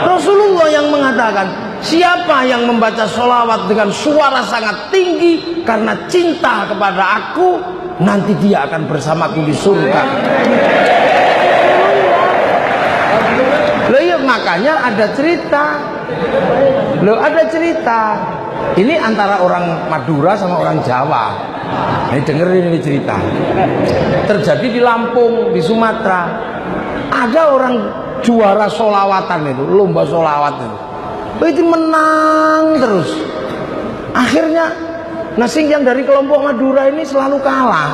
Rasulullah yang mengatakan, siapa yang membaca sholawat dengan suara sangat tinggi karena cinta kepada aku, nanti dia akan bersamaku di surga. Loh ya, makanya ada cerita. Loh ada cerita. Ini antara orang Madura sama orang Jawa. Ini dengerin ini cerita. Terjadi di Lampung, di Sumatera. Ada orang juara sholawatan itu, lomba sholawat itu. Itu menang terus. Akhirnya nasi yang dari kelompok Madura ini selalu kalah.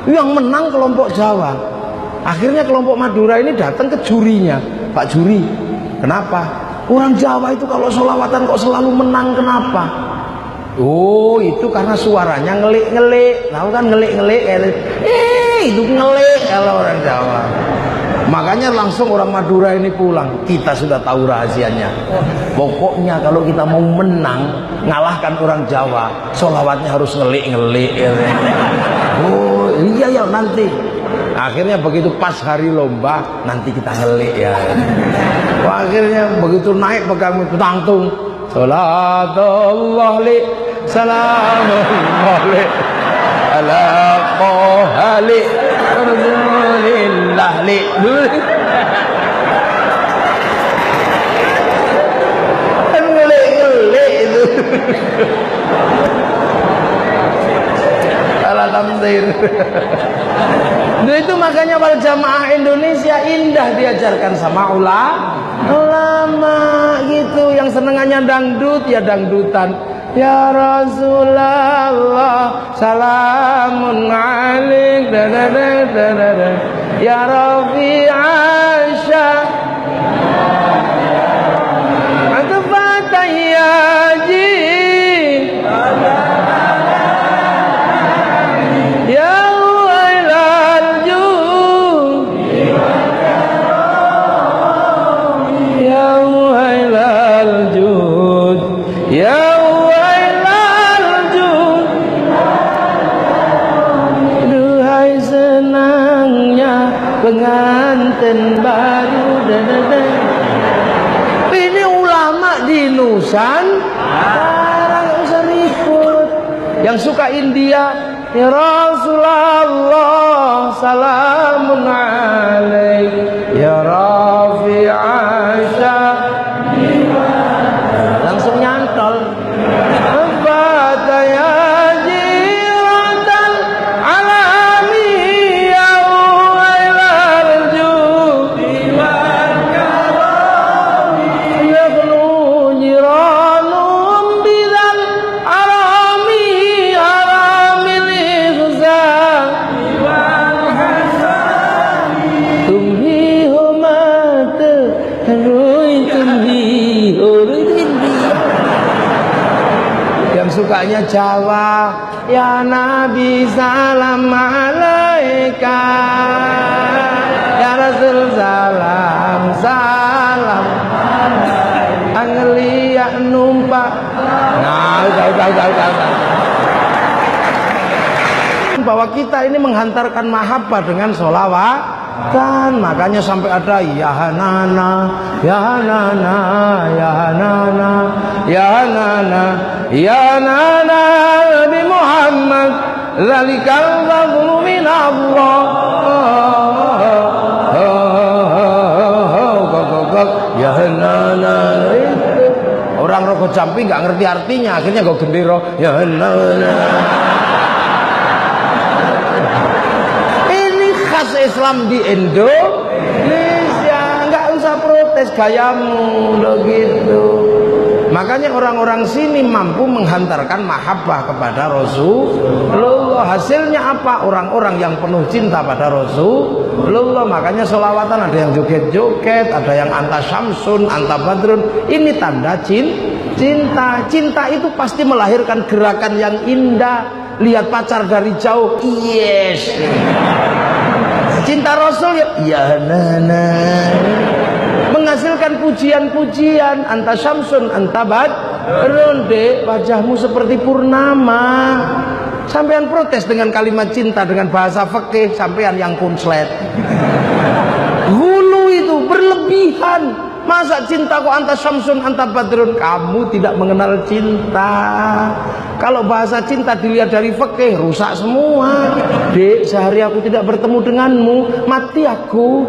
Yang menang kelompok Jawa. Akhirnya kelompok Madura ini datang ke jurinya. Pak juri, kenapa? Orang Jawa itu kalau sholawatan kok selalu menang, kenapa? Oh, itu karena suaranya ngelik-ngelik. Tahu kan ngelik-ngelik? Itu ngelik kalau orang Jawa. Makanya langsung orang Madura ini pulang. Kita sudah tahu rahasianya. Pokoknya kalau kita mau menang, ngalahkan orang Jawa, sholawatnya harus ngelik-ngelik. Oh iya ya nanti. Akhirnya begitu pas hari lomba, nanti kita ngelik ya. Wah, akhirnya begitu naik pegang tangtung. Salatullah li, salamullah li, ala qohali, rasulillah li. Ngelik-ngelik itu. Salah tamsir. Nah, itu makanya para jamaah Indonesia indah diajarkan sama ulama gitu. Yang senengannya dangdut ya dangdutan. Ya Rasulullah salamun alaik ya Rafi Asya Atfatayyaji pengantin baru. Ini ulama di Nusantara, nggak usah ribut. Yang suka India, ya Rasulullah salamun alaik ya Rafi Asya, langsung nyantol. Sukanya Jawa, ya Nabi salam alaika, ya Rasul salam salam, angeliak numpak. Nah, bahwa kita ini menghantarkan mahabbah dengan sholawat. Kan makanya sampai ada ya Hanana, ya Hanana, ya Hanana, ya Hanana, ya Hanana Nabi Muhammad, zalikal fadlu min Allah. Ya Hanana. Orang rokok jampi nggak ngerti artinya, akhirnya gue gendero ya Hanana. Islam di Indonesia, nggak usah protes gayamu lo gitu. Makanya orang-orang sini mampu menghantarkan mahabbah kepada Rasulullah. Hasilnya apa? Orang-orang yang penuh cinta pada Rasulullah. Makanya sholawatan ada yang joget-joget, ada yang anta syamsun, anta badrun. Ini tanda cinta. Cinta itu pasti melahirkan gerakan yang indah. Lihat pacar dari jauh, yes. Cinta Rasul ya nana, menghasilkan pujian-pujian. Anta syamsun anta badrun, dek wajahmu seperti purnama. Sampean protes dengan kalimat cinta dengan bahasa fikih, sampean yang kunslet. Hulu itu berlebihan. Masa cintaku anta syamsun anta badrun? Kamu tidak mengenal cinta. Kalau bahasa cinta dilihat dari fikih rusak semua. Dek, sehari aku tidak bertemu denganmu, mati aku.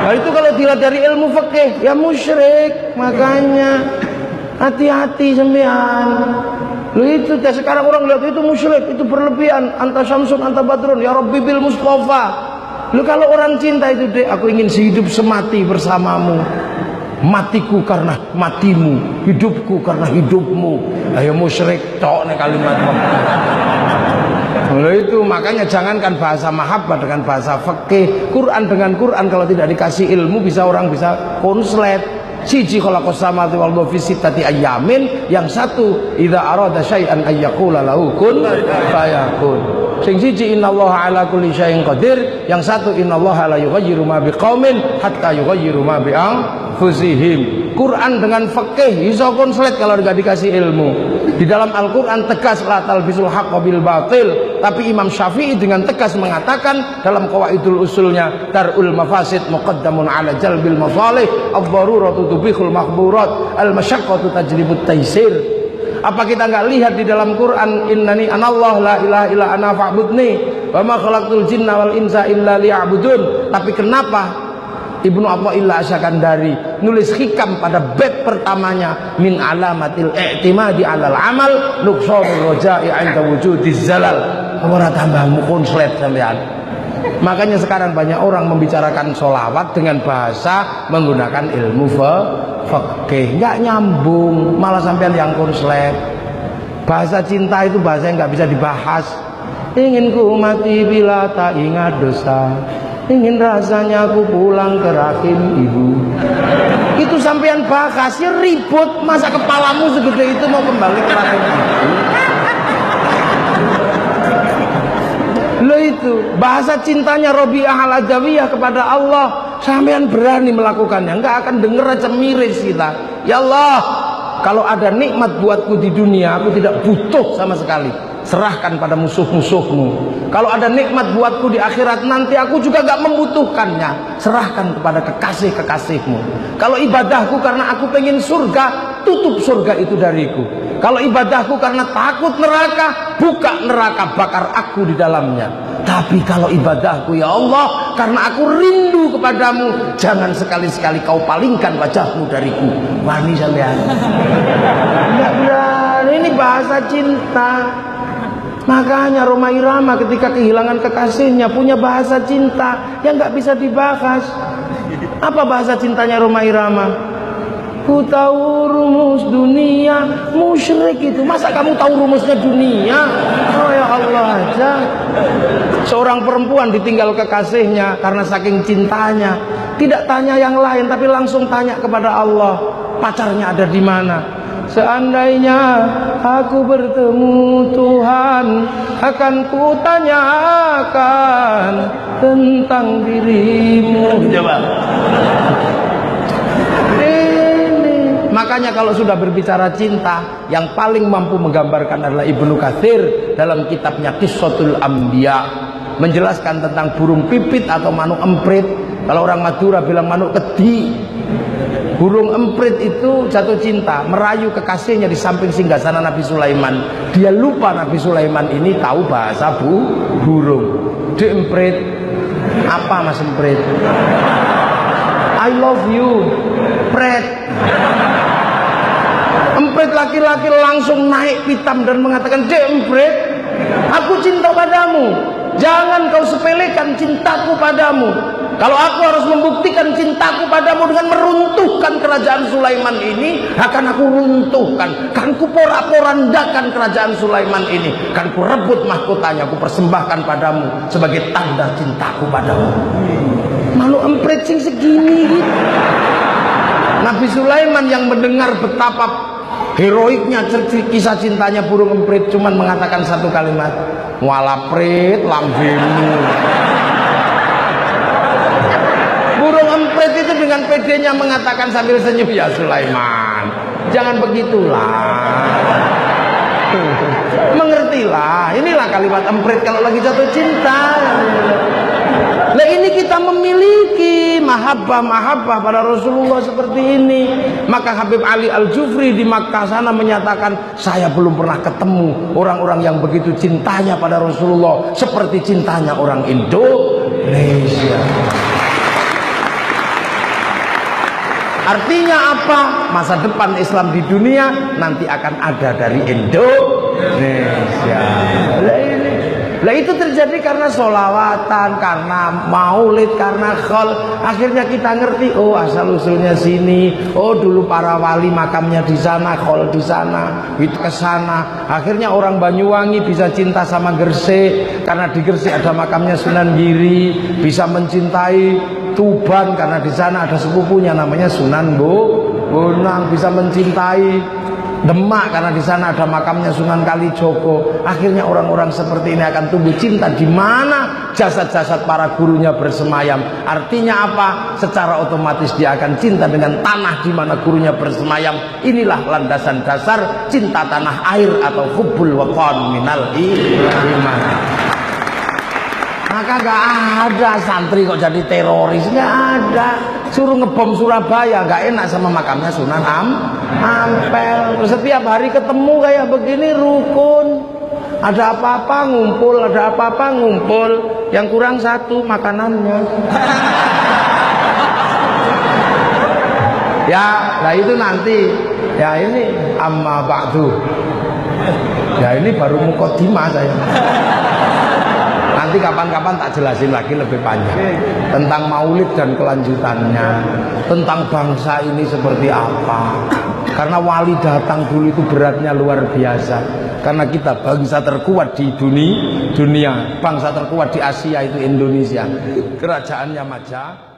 Nah itu kalau dilihat dari ilmu fikih ya musyrik. Makanya hati-hati sembian. Lu itu sekarang orang lihat itu musyrik, itu berlebihan. Anta syamsun anta badrun ya Rabbi bil Mustafa. Lu kalau orang cinta itu, dek, aku ingin sehidup semati bersamamu. Matiku karena matimu, hidupku karena hidupmu. Ayo musyrik tok nih kalimat. Lalu itu makanya jangankan bahasa mahabbah dengan bahasa fikih, Quran dengan Quran kalau tidak dikasih ilmu bisa orang bisa konslet. Siji khalaqas samawati wal arda fi sittati ayyamin, yang satu idza arada syai'an ay yaqula lahu kun fayakun. Sing siji innallaha ala kulli syai'in qadir, yang satu innallaha la yughayyiru ma biqaumin hatta yughayyiru ma bi anfusihim. Quran dengan fikih iso konslet kalau enggak dikasih ilmu. Di dalam Al-Qur'an tegas la talbisul haqqo bil batil, tapi Imam Syafi'i dengan tegas mengatakan dalam qawaidul usulnya darul mafasid muqaddamun ala jalbil masalih, ad-daruratu tubihul mahdurat, al-masyaqqatu tajlibut taysir. Apa kita enggak lihat di dalam Quran innani anallah la ilaha illa ana fa'budni wa ma khalaqtul jinna wal insa illa liya'budun. Tapi kenapa Ibnu Athaillah Asyakandari nulis hikam pada bab pertamanya min alamatil i'timadi alal amal nuqsanur raja'i 'inda wujudiz zalal. Ora tambahmu konslet sampean. Makanya sekarang banyak orang membicarakan sholawat dengan bahasa menggunakan ilmu fikih, nggak nyambung, malah sampean yang konslet. Bahasa cinta itu bahasa yang nggak bisa dibahas. Ingin ku mati bila tak ingat dosa, ingin rasanya aku pulang ke rahim ibu. Itu sampean bahas ya ribut, masa kepalamu segede itu mau kembali ke rahim ibu? Lo itu bahasa cintanya Robi'ah al-Adawiyah kepada Allah, sampean berani melakukannya, nggak akan denger aja miris kita. Ya Allah, kalau ada nikmat buatku di dunia aku tidak butuh sama sekali, serahkan pada musuh-musuhmu. Kalau ada nikmat buatku di akhirat nanti aku juga gak membutuhkannya, serahkan kepada kekasih-kekasihmu. Kalau ibadahku karena aku pengen surga, tutup surga itu dariku. Kalau ibadahku karena takut neraka, buka neraka, bakar aku di dalamnya. Tapi kalau ibadahku ya Allah karena aku rindu kepadamu, jangan sekali-sekali kau palingkan wajahmu dariku. Wani sampean. Enggak berani, ini bahasa cinta. Makanya Rhoma Irama ketika kehilangan kekasihnya punya bahasa cinta yang nggak bisa dibahas. Apa bahasa cintanya Rhoma Irama? Ku tahu rumus dunia, musyrik itu. Masa kamu tahu rumusnya dunia? Oh ya Allah aja. Seorang perempuan ditinggal kekasihnya karena saking cintanya, tidak tanya yang lain tapi langsung tanya kepada Allah, pacarnya ada di mana? Seandainya aku bertemu Tuhan, akan kutanyakan tentang dirimu. Coba. Makanya kalau sudah berbicara cinta, yang paling mampu menggambarkan adalah Ibnu Katsir dalam kitabnya Qissatul Anbiya, menjelaskan tentang burung pipit atau manuk emprit. Kalau orang Madura bilang manuk kedi. Burung emprit itu jatuh cinta, merayu kekasihnya di samping singgasana Nabi Sulaiman. Dia lupa Nabi Sulaiman ini tahu bahasa burung. Dek emprit, apa mas emprit? I love you, pret. Emprit laki-laki langsung naik pitam dan mengatakan, dek emprit, aku cinta padamu. Jangan kau sepelekan cintaku padamu. Kalau aku harus membuktikan cintaku padamu dengan meruntuhkan kerajaan Sulaiman ini, akan aku runtuhkan, kan ku porak-porandakan kerajaan Sulaiman ini, kan ku rebut mahkotanya, ku persembahkan padamu sebagai tanda cintaku padamu. Malu emprit sing segini gitu. Nabi Sulaiman yang mendengar betapa heroiknya kisah cintanya burung emprit cuman mengatakan satu kalimat, walaprit lambemu. Burung emprit itu dengan pedenya mengatakan sambil senyum, ya Sulaiman, jangan begitulah, mengertilah, inilah kalimat emprit kalau lagi jatuh cinta. Nah ini kita memiliki mahabbah pada Rasulullah seperti ini. Maka Habib Ali Al-Jufri di Makkah sana menyatakan, saya belum pernah ketemu orang-orang yang begitu cintanya pada Rasulullah seperti cintanya orang Indonesia. Artinya apa? Masa depan Islam di dunia nanti akan ada dari Indonesia. Lah itu terjadi karena sholawatan, karena maulid, karena khol. Akhirnya kita ngerti, oh asal usulnya sini. Oh dulu para wali makamnya di sana, khol di sana, itu ke sana. Akhirnya orang Banyuwangi bisa cinta sama Gresik karena di Gresik ada makamnya Sunan Giri, bisa mencintai Tuban karena di sana ada sepupunya namanya Sunan Bonang, bisa mencintai Demak karena di sana ada makamnya Sunan Kalijogo. Akhirnya orang-orang seperti ini akan tumbuh cinta di mana jasad-jasad para gurunya bersemayam. Artinya apa? Secara otomatis dia akan cinta dengan tanah di mana gurunya bersemayam. Inilah landasan dasar cinta tanah air atau hubbul watan minal iman. Maka gak ada santri kok jadi teroris, gak ada. Suruh ngebom Surabaya, gak enak sama makamnya Sunan Ampel. Setiap hari ketemu kayak begini rukun. Ada apa-apa ngumpul, ada apa-apa ngumpul. Yang kurang satu makanannya. Ya, nah itu nanti. Ya ini amma ba'du. Ya ini baru mukodimah saya. Nanti kapan-kapan tak jelasin lagi lebih panjang tentang maulid dan kelanjutannya, tentang bangsa ini seperti apa. Karena wali datang dulu itu beratnya luar biasa. Karena kita bangsa terkuat di dunia, bangsa terkuat di Asia itu Indonesia. Kerajaannya Majapahit.